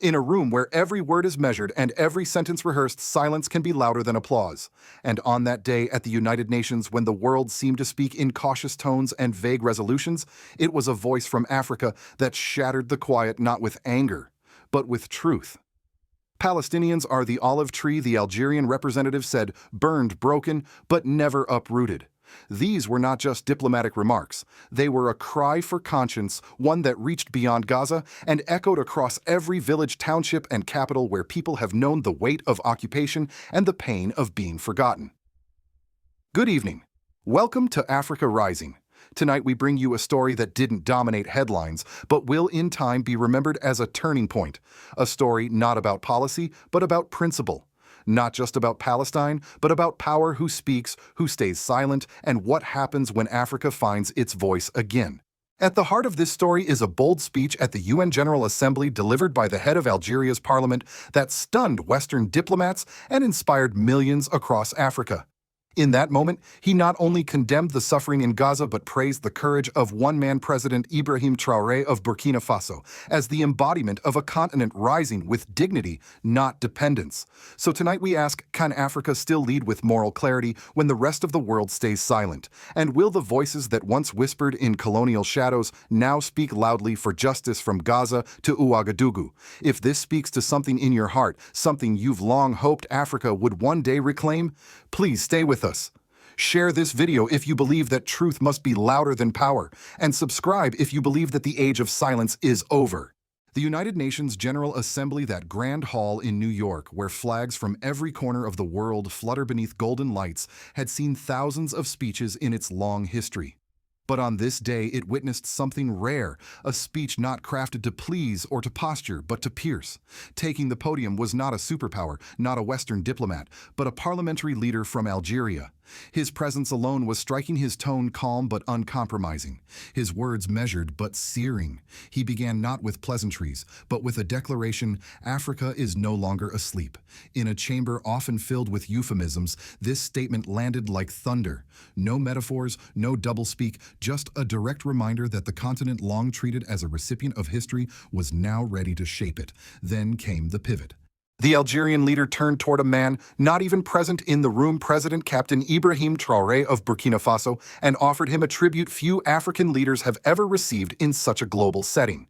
In a room where every word is measured and every sentence rehearsed, silence can be louder than applause. And on that day at the United Nations, when the world seemed to speak in cautious tones and vague resolutions, it was a voice from Africa that shattered the quiet not with anger, but with truth. Palestinians are the olive tree, the Algerian representative said, burned, broken, but never uprooted. These were not just diplomatic remarks. They were a cry for conscience, one that reached beyond Gaza and echoed across every village, township, and capital where people have known the weight of occupation and the pain of being forgotten. Good evening. Welcome to Africa Rising. Tonight we bring you a story that didn't dominate headlines, but will in time be remembered as a turning point. A story not about policy, but about principle. Not just about Palestine, but about power, who speaks, who stays silent, and what happens when Africa finds its voice again. At the heart of this story is a bold speech at the UN General Assembly delivered by the head of Algeria's parliament that stunned Western diplomats and inspired millions across Africa. In that moment, he not only condemned the suffering in Gaza but praised the courage of one-man President Ibrahim Traoré of Burkina Faso as the embodiment of a continent rising with dignity, not dependence. So tonight we ask, can Africa still lead with moral clarity when the rest of the world stays silent? And will the voices that once whispered in colonial shadows now speak loudly for justice from Gaza to Ouagadougou? If this speaks to something in your heart, something you've long hoped Africa would one day reclaim, please stay with us. Share this video if you believe that truth must be louder than power, and subscribe if you believe that the age of silence is over. The United Nations General Assembly, that grand hall in New York, where flags from every corner of the world flutter beneath golden lights, had seen thousands of speeches in its long history. But on this day, it witnessed something rare, a speech not crafted to please or to posture, but to pierce. Taking the podium was not a superpower, not a Western diplomat, but a parliamentary leader from Algeria. His presence alone was striking, his tone calm but uncompromising, his words measured but searing. He began not with pleasantries, but with a declaration: Africa is no longer asleep. In a chamber often filled with euphemisms, this statement landed like thunder. No metaphors, no doublespeak, just a direct reminder that the continent long treated as a recipient of history was now ready to shape it. Then came the pivot. The Algerian leader turned toward a man not even present in the room, President Captain Ibrahim Traoré of Burkina Faso, and offered him a tribute few African leaders have ever received in such a global setting.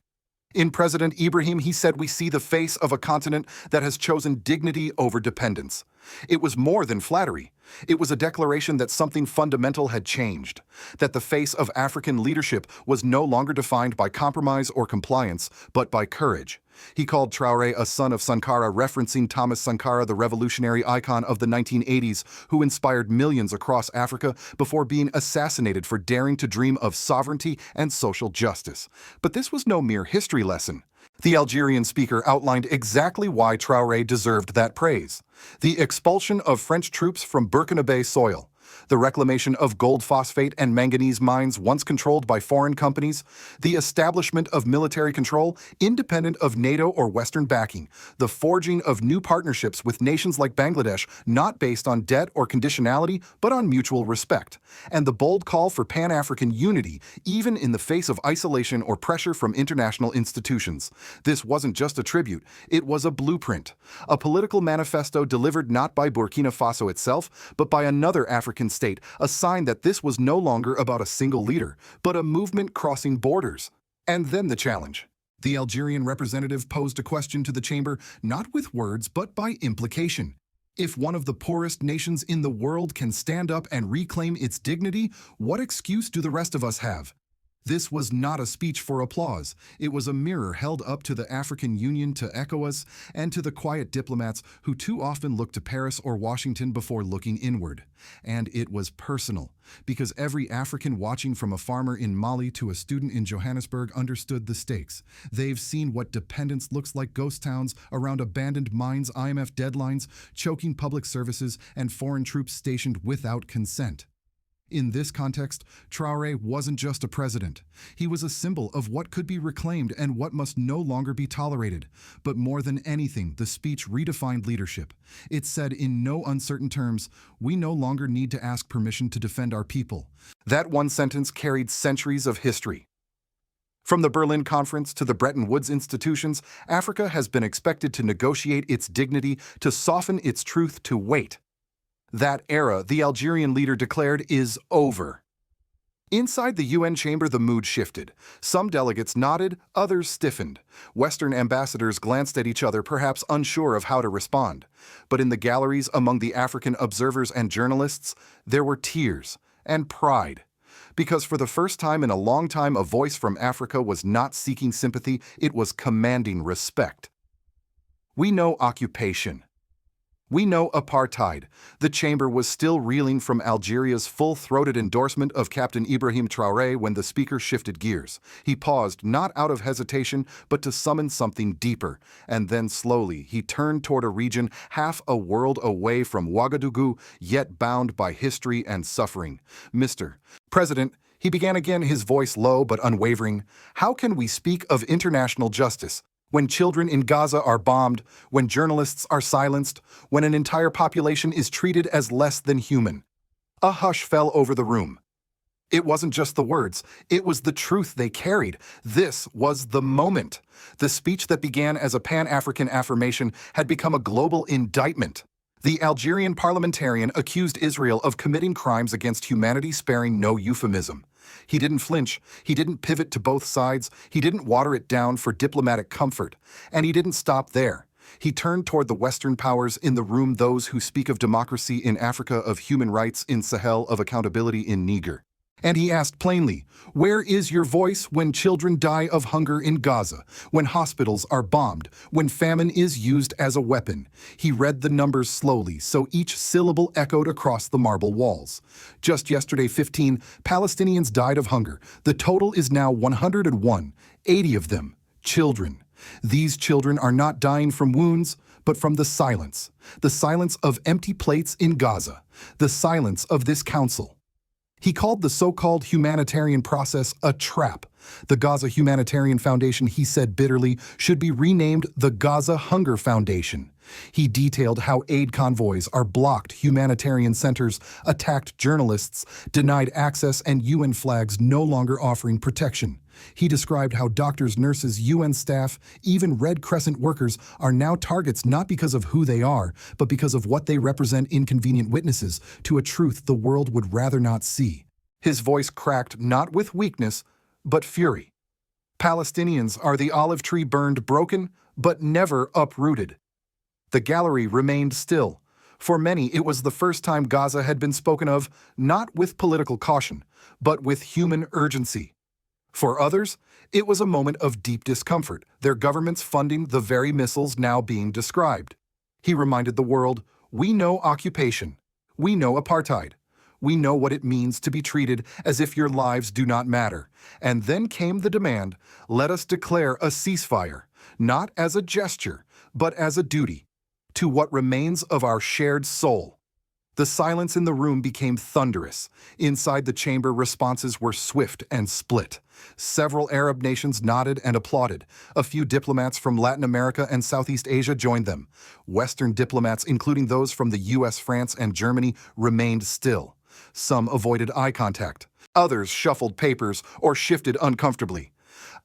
In President Ibrahim, he said, we see the face of a continent that has chosen dignity over dependence. It was more than flattery. It was a declaration that something fundamental had changed, that the face of African leadership was no longer defined by compromise or compliance, but by courage. He called Traoré a son of Sankara, referencing Thomas Sankara, the revolutionary icon of the 1980s, who inspired millions across Africa before being assassinated for daring to dream of sovereignty and social justice. But this was no mere history lesson. The Algerian speaker outlined exactly why Traoré deserved that praise: the expulsion of French troops from Burkina soil, the reclamation of gold, phosphate, and manganese mines once controlled by foreign companies, the establishment of military control independent of NATO or Western backing, the forging of new partnerships with nations like Bangladesh not based on debt or conditionality but on mutual respect, and the bold call for Pan-African unity even in the face of isolation or pressure from international institutions. This wasn't just a tribute, it was a blueprint, a political manifesto delivered not by Burkina Faso itself but by another African state, a sign that this was no longer about a single leader, but a movement crossing borders. And then the challenge. The Algerian representative posed a question to the chamber, not with words, but by implication. If one of the poorest nations in the world can stand up and reclaim its dignity, what excuse do the rest of us have? This was not a speech for applause. It was a mirror held up to the African Union, to ECOWAS, and to the quiet diplomats who too often look to Paris or Washington before looking inward. And it was personal, because every African watching, from a farmer in Mali to a student in Johannesburg, understood the stakes. They've seen what dependence looks like: ghost towns around abandoned mines, IMF deadlines, choking public services, and foreign troops stationed without consent. In this context, Traoré wasn't just a president. He was a symbol of what could be reclaimed and what must no longer be tolerated. But more than anything, the speech redefined leadership. It said in no uncertain terms, we no longer need to ask permission to defend our people. That one sentence carried centuries of history. From the Berlin Conference to the Bretton Woods institutions, Africa has been expected to negotiate its dignity, to soften its truth, to wait. That era, the Algerian leader declared, is over. Inside the UN chamber, the mood shifted. Some delegates nodded, others stiffened. Western ambassadors glanced at each other, perhaps unsure of how to respond. But in the galleries, among the African observers and journalists, there were tears and pride. Because for the first time in a long time, a voice from Africa was not seeking sympathy, it was commanding respect. We know occupation. We know apartheid. The chamber was still reeling from Algeria's full-throated endorsement of Captain Ibrahim Traoré when the speaker shifted gears. He paused, not out of hesitation, but to summon something deeper. And then slowly, he turned toward a region half a world away from Ouagadougou, yet bound by history and suffering. Mr. President, he began again, his voice low but unwavering, how can we speak of international justice when children in Gaza are bombed, when journalists are silenced, when an entire population is treated as less than human? A hush fell over the room. It wasn't just the words, it was the truth they carried. This was the moment. The speech that began as a Pan-African affirmation had become a global indictment. The Algerian parliamentarian accused Israel of committing crimes against humanity, sparing no euphemism. He didn't flinch, he didn't pivot to both sides, he didn't water it down for diplomatic comfort, and he didn't stop there. He turned toward the Western powers in the room, those who speak of democracy in Africa, of human rights in Sahel, of accountability in Niger. And he asked plainly, where is your voice when children die of hunger in Gaza, when hospitals are bombed, when famine is used as a weapon? He read the numbers slowly, so each syllable echoed across the marble walls. Just yesterday, 15 Palestinians died of hunger. The total is now 101, 80 of them children. These children are not dying from wounds, but from the silence of empty plates in Gaza, the silence of this council. He called the so-called humanitarian process a trap. The Gaza Humanitarian Foundation, he said bitterly, should be renamed the Gaza Hunger Foundation. He detailed how aid convoys are blocked, humanitarian centers attacked, journalists denied access, and UN flags no longer offering protection. He described how doctors, nurses, UN staff, even Red Crescent workers are now targets not because of who they are, but because of what they represent, inconvenient witnesses to a truth the world would rather not see. His voice cracked not with weakness, but fury. Palestinians are the olive tree burned, broken, but never uprooted. The gallery remained still. For many, it was the first time Gaza had been spoken of, not with political caution, but with human urgency. For others, it was a moment of deep discomfort, their governments funding the very missiles now being described. He reminded the world, we know occupation, we know apartheid, we know what it means to be treated as if your lives do not matter. And then came the demand, let us declare a ceasefire, not as a gesture, but as a duty, to what remains of our shared soul. The silence in the room became thunderous. Inside the chamber, responses were swift and split. Several Arab nations nodded and applauded. A few diplomats from Latin America and Southeast Asia joined them. Western diplomats, including those from the US, France, and Germany, remained still. Some avoided eye contact. Others shuffled papers or shifted uncomfortably.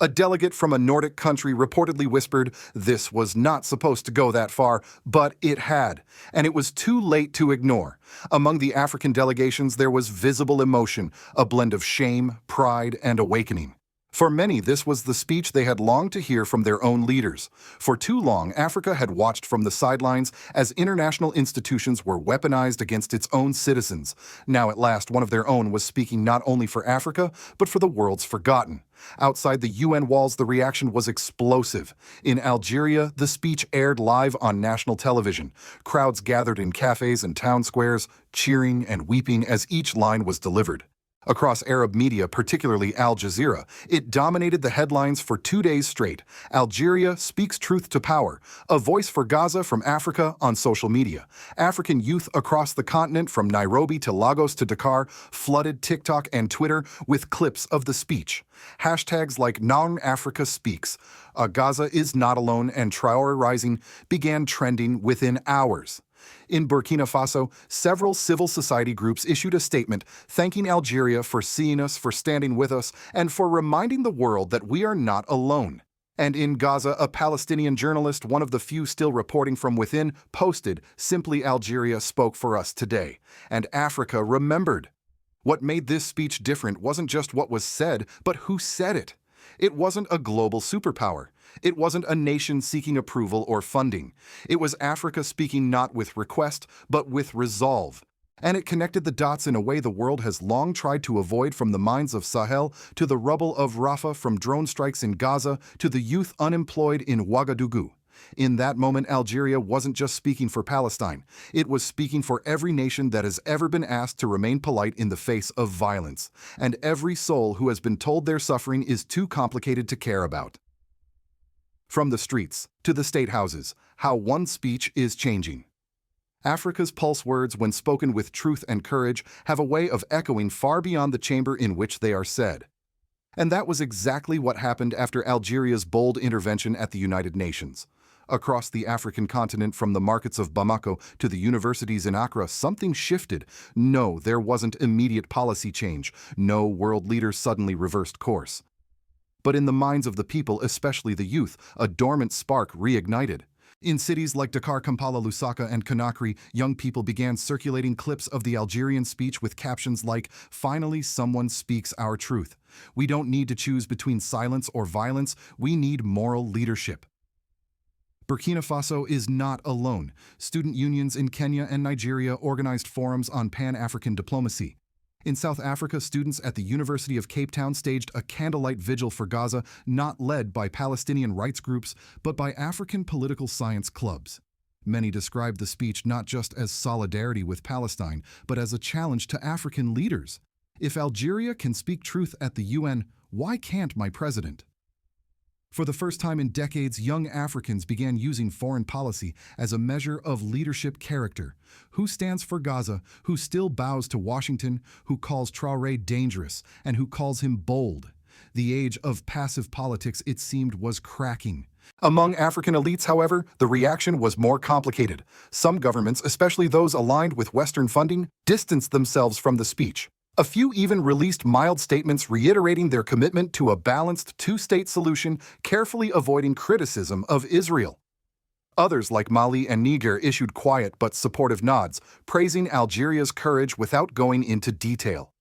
A delegate from a Nordic country reportedly whispered, this was not supposed to go that far, but it had, and it was too late to ignore. Among the African delegations, there was visible emotion, a blend of shame, pride, and awakening. For many, this was the speech they had longed to hear from their own leaders. For too long, Africa had watched from the sidelines as international institutions were weaponized against its own citizens. Now, at last, one of their own was speaking not only for Africa, but for the world's forgotten. Outside the UN walls, the reaction was explosive. In Algeria, the speech aired live on national television. Crowds gathered in cafes and town squares, cheering and weeping as each line was delivered. Across Arab media, particularly Al Jazeera, it dominated the headlines for 2 days straight. Algeria speaks truth to power, a voice for Gaza from Africa on social media. African youth across the continent, from Nairobi to Lagos to Dakar, flooded TikTok and Twitter with clips of the speech. Hashtags like #NonAfrica Speaks, Gaza is not alone, and Traore Rising began trending within hours. In Burkina Faso, several civil society groups issued a statement thanking Algeria for seeing us, for standing with us, and for reminding the world that we are not alone. And in Gaza, a Palestinian journalist, one of the few still reporting from within, posted, "Simply Algeria spoke for us today, and Africa remembered." What made this speech different wasn't just what was said, but who said it. It wasn't a global superpower. It wasn't a nation seeking approval or funding. It was Africa speaking not with request, but with resolve. And it connected the dots in a way the world has long tried to avoid, from the mines of Sahel to the rubble of Rafah, from drone strikes in Gaza to the youth unemployed in Ouagadougou. In that moment, Algeria wasn't just speaking for Palestine. It was speaking for every nation that has ever been asked to remain polite in the face of violence, and every soul who has been told their suffering is too complicated to care about. From the streets to the state houses, how one speech is changing. Africa's pulse words, when spoken with truth and courage, have a way of echoing far beyond the chamber in which they are said. And that was exactly what happened after Algeria's bold intervention at the United Nations. Across the African continent, from the markets of Bamako to the universities in Accra, something shifted. No, there wasn't immediate policy change. No world leaders suddenly reversed course. But in the minds of the people, especially the youth, a dormant spark reignited. In cities like Dakar, Kampala, Lusaka, and Conakry, young people began circulating clips of the Algerian speech with captions like, "Finally, someone speaks our truth. We don't need to choose between silence or violence. We need moral leadership." Burkina Faso is not alone. Student unions in Kenya and Nigeria organized forums on Pan-African diplomacy. In South Africa, students at the University of Cape Town staged a candlelight vigil for Gaza, not led by Palestinian rights groups, but by African political science clubs. Many described the speech not just as solidarity with Palestine, but as a challenge to African leaders. If Algeria can speak truth at the UN, why can't my president? For the first time in decades, young Africans began using foreign policy as a measure of leadership character. Who stands for Gaza, who still bows to Washington, who calls Traore dangerous, and who calls him bold? The age of passive politics, it seemed, was cracking. Among African elites, however, the reaction was more complicated. Some governments, especially those aligned with Western funding, distanced themselves from the speech. A few even released mild statements reiterating their commitment to a balanced two-state solution, carefully avoiding criticism of Israel. Others, like Mali and Niger, issued quiet but supportive nods, praising Algeria's courage without going into detail.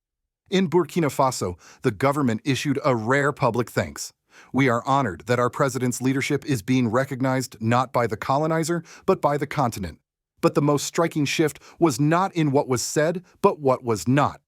In Burkina Faso, the government issued a rare public thanks. "We are honored that our president's leadership is being recognized not by the colonizer, but by the continent." But the most striking shift was not in what was said, but what was not.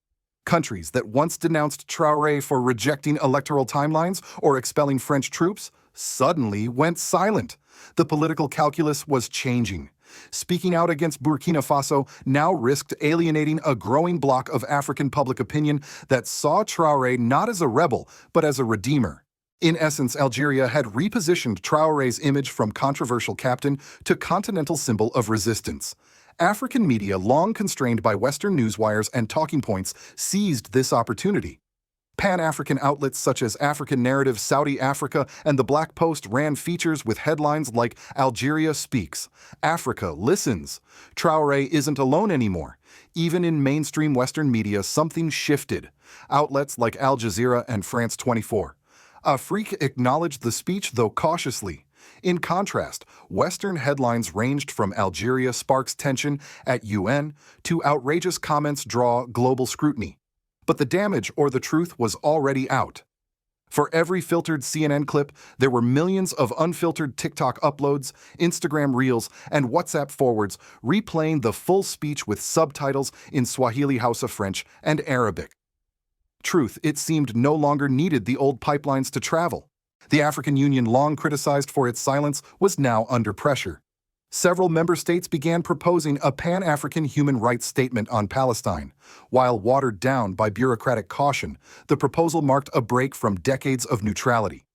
Countries that once denounced Traoré for rejecting electoral timelines or expelling French troops suddenly went silent. The political calculus was changing. Speaking out against Burkina Faso now risked alienating a growing bloc of African public opinion that saw Traoré not as a rebel, but as a redeemer. In essence, Algeria had repositioned Traoré's image from controversial captain to continental symbol of resistance. African media, long constrained by Western newswires and talking points, seized this opportunity. Pan-African outlets such as African Narrative Saudi Africa and the Black Post ran features with headlines like "Algeria Speaks," "Africa Listens," "Traoré isn't alone anymore." Even in mainstream Western media, something shifted. Outlets like Al Jazeera and France 24. Afrique acknowledged the speech, though cautiously. In contrast, Western headlines ranged from "Algeria sparks tension at UN" to "outrageous comments draw global scrutiny." But the damage, or the truth, was already out. For every filtered CNN clip, there were millions of unfiltered TikTok uploads, Instagram Reels, and WhatsApp forwards replaying the full speech with subtitles in Swahili, Hausa, French, and Arabic. Truth, it seemed, no longer needed the old pipelines to travel. The African Union, long criticized for its silence, was now under pressure. Several member states began proposing a Pan-African human rights statement on Palestine. While watered down by bureaucratic caution, the proposal marked a break from decades of neutrality.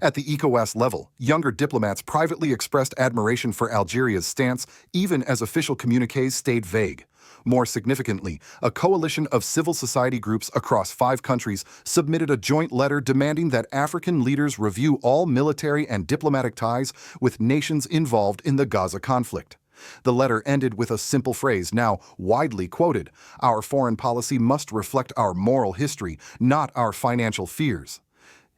At the ECOWAS level, younger diplomats privately expressed admiration for Algeria's stance, even as official communiques stayed vague. More significantly, a coalition of civil society groups across 5 countries submitted a joint letter demanding that African leaders review all military and diplomatic ties with nations involved in the Gaza conflict. The letter ended with a simple phrase, now widely quoted: "Our foreign policy must reflect our moral history, not our financial fears."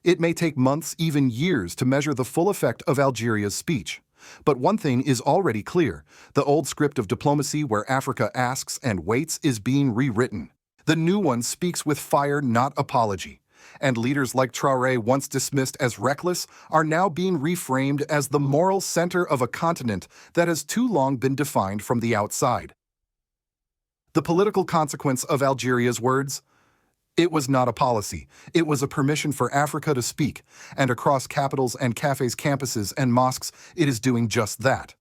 It may take months, even years, to measure the full effect of Algeria's speech. But one thing is already clear: the old script of diplomacy where Africa asks and waits is being rewritten. The new one speaks with fire, not apology. And leaders like Traore, once dismissed as reckless, are now being reframed as the moral center of a continent that has too long been defined from the outside. The political consequence of Algeria's words? It was not a policy. It was a permission for Africa to speak, and across capitals and cafes, campuses and mosques, it is doing just that.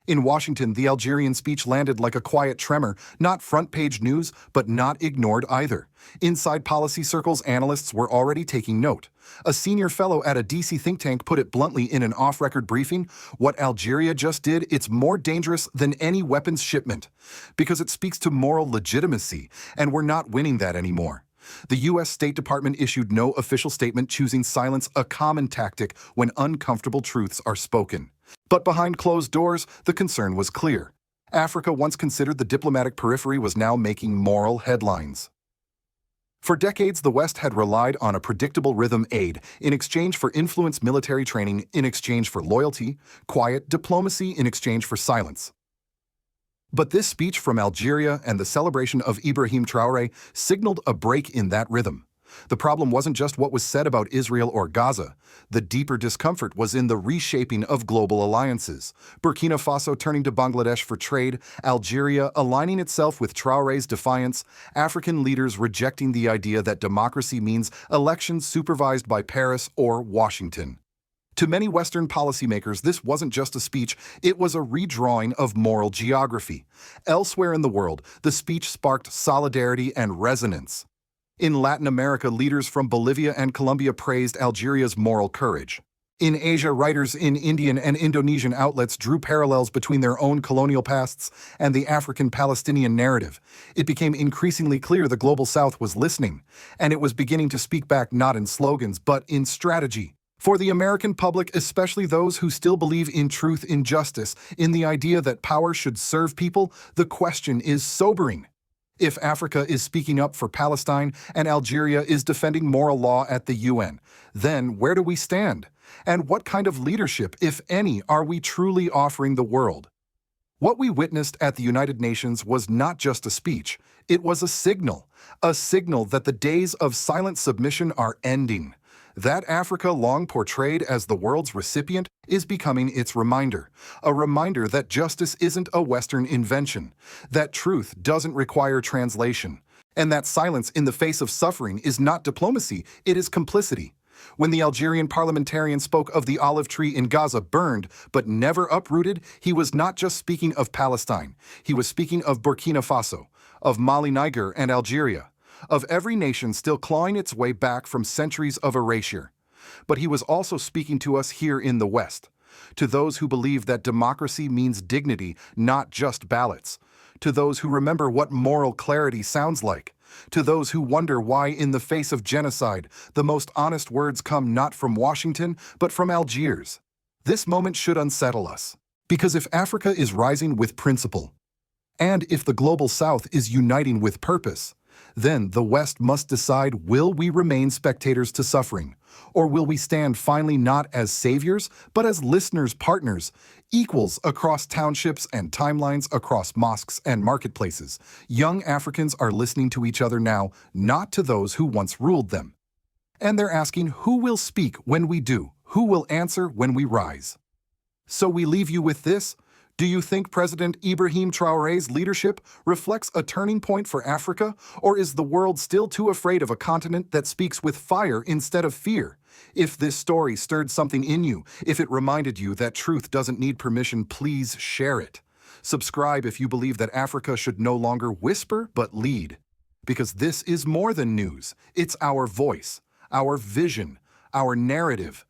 In Washington, the Algerian speech landed like a quiet tremor, not front-page news, but not ignored either. Inside policy circles, analysts were already taking note. A senior fellow at a DC think tank put it bluntly in an off-record briefing: "What Algeria just did, it's more dangerous than any weapons shipment, because it speaks to moral legitimacy, and we're not winning that anymore." The U.S. State Department issued no official statement, choosing silence, a common tactic when uncomfortable truths are spoken. But behind closed doors, the concern was clear. Africa, once considered the diplomatic periphery, was now making moral headlines. For decades, the West had relied on a predictable rhythm: aid in exchange for influence, military training in exchange for loyalty, quiet diplomacy in exchange for silence. But this speech from Algeria and the celebration of Ibrahim Traoré signaled a break in that rhythm. The problem wasn't just what was said about Israel or Gaza. The deeper discomfort was in the reshaping of global alliances. Burkina Faso turning to Bangladesh for trade, Algeria aligning itself with Traoré's defiance, African leaders rejecting the idea that democracy means elections supervised by Paris or Washington. To many Western policymakers, this wasn't just a speech, it was a redrawing of moral geography. Elsewhere in the world, the speech sparked solidarity and resonance. In Latin America, leaders from Bolivia and Colombia praised Algeria's moral courage. In Asia, writers in Indian and Indonesian outlets drew parallels between their own colonial pasts and the African-Palestinian narrative. It became increasingly clear the Global South was listening, and it was beginning to speak back not in slogans, but in strategy. For the American public, especially those who still believe in truth, in justice, in the idea that power should serve people, the question is sobering. If Africa is speaking up for Palestine and Algeria is defending moral law at the UN, then where do we stand? And what kind of leadership, if any, are we truly offering the world? What we witnessed at the United Nations was not just a speech, it was a signal that the days of silent submission are ending. That Africa, long portrayed as the world's recipient, is becoming its reminder. A reminder that justice isn't a Western invention, that truth doesn't require translation, and that silence in the face of suffering is not diplomacy, it is complicity. When the Algerian parliamentarian spoke of the olive tree in Gaza burned but never uprooted, he was not just speaking of Palestine. He was speaking of Burkina Faso, of Mali, Niger, and Algeria, of every nation still clawing its way back from centuries of erasure. But he was also speaking to us here in the West, to those who believe that democracy means dignity, not just ballots, to those who remember what moral clarity sounds like, to those who wonder why, in the face of genocide, the most honest words come not from Washington, but from Algiers. This moment should unsettle us, because if Africa is rising with principle, and if the Global South is uniting with purpose, then the West must decide: will we remain spectators to suffering, or will we stand finally not as saviors, but as listeners, partners, equals across townships and timelines, across mosques and marketplaces? Young Africans are listening to each other now, not to those who once ruled them. And they're asking, who will speak when we do? Who will answer when we rise? So we leave you with this. Do you think President Ibrahim Traoré's leadership reflects a turning point for Africa, or is the world still too afraid of a continent that speaks with fire instead of fear? If this story stirred something in you, if it reminded you that truth doesn't need permission, please share it. Subscribe if you believe that Africa should no longer whisper but lead. Because this is more than news. It's our voice, our vision, our narrative,